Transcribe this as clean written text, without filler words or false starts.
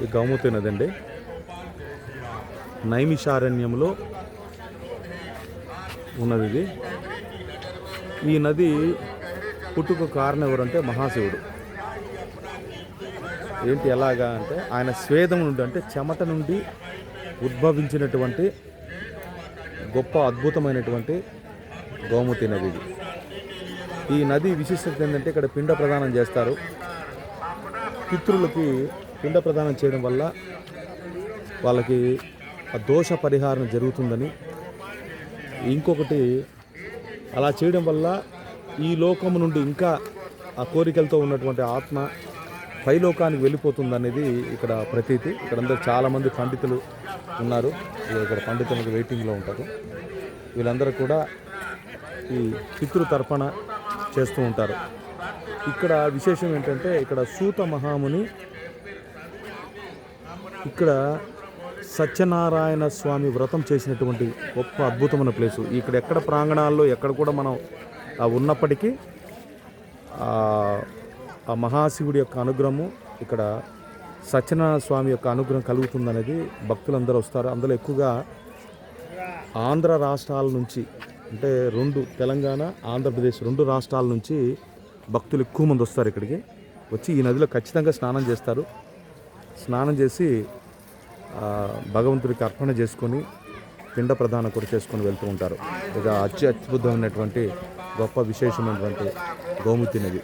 ఈ గౌమతి నది అండి, నైమిషారణ్యంలో ఉన్నది ఇది. ఈ నది పుట్టుకు కారణం ఎవరంటే మహాశివుడు. ఏంటి ఎలాగా అంటే ఆయన స్వేదం నుండి, అంటే చెమట నుండి ఉద్భవించినటువంటి గొప్ప అద్భుతమైనటువంటి గోమతి నది ఇది. ఈ నది విశిష్టత ఏంటంటే ఇక్కడ పిండ ప్రదానం చేస్తారు. పితృలకి పిండ ప్రదానం చేయడం వల్ల వాళ్ళకి ఆ దోష పరిహారం జరుగుతుందని, ఇంకొకటి అలా చేయడం వల్ల ఈ లోకం నుండి ఇంకా ఆ కోరికలతో ఉన్నటువంటి ఆత్మ పైలోకానికి వెళ్ళిపోతుందనేది ఇక్కడ ప్రతీతి. ఇక్కడ అందరూ చాలామంది పండితులు ఉన్నారు, ఇక్కడ పండితులకు వెయిటింగ్లో ఉంటారు. వీళ్ళందరూ కూడా ఈ పితృతర్పణ చేస్తూ ఉంటారు. ఇక్కడ విశేషం ఏంటంటే ఇక్కడ సూత మహాముని ఇక్కడ సత్యనారాయణ స్వామి వ్రతం చేసినటువంటి గొప్ప అద్భుతమైన ప్లేసు. ఇక్కడ ఎక్కడ ప్రాంగణాల్లో ఎక్కడ కూడా మనం ఉన్నప్పటికీ ఆ మహాశివుడి యొక్క అనుగ్రహము, ఇక్కడ సత్యనారాయణ స్వామి యొక్క అనుగ్రహం కలుగుతుందనేది భక్తులందరూ వస్తారు. అందులో ఎక్కువగా ఆంధ్ర రాష్ట్రాల నుంచి, అంటే తెలంగాణ ఆంధ్రప్రదేశ్ 2 రాష్ట్రాల నుంచి భక్తులు ఎక్కువ మంది వస్తారు ఇక్కడికి. వచ్చి ఈ నదిలో ఖచ్చితంగా స్నానం చేస్తారు. స్నానం చేసి భగవంతుడికి అర్పణ చేసుకొని పిండ ప్రదానం కూడా చేసుకొని వెళ్తూ ఉంటారు. ఇక అత్యద్భుతమైనటువంటి గొప్ప విశేషమైనటువంటి గోమతి నది.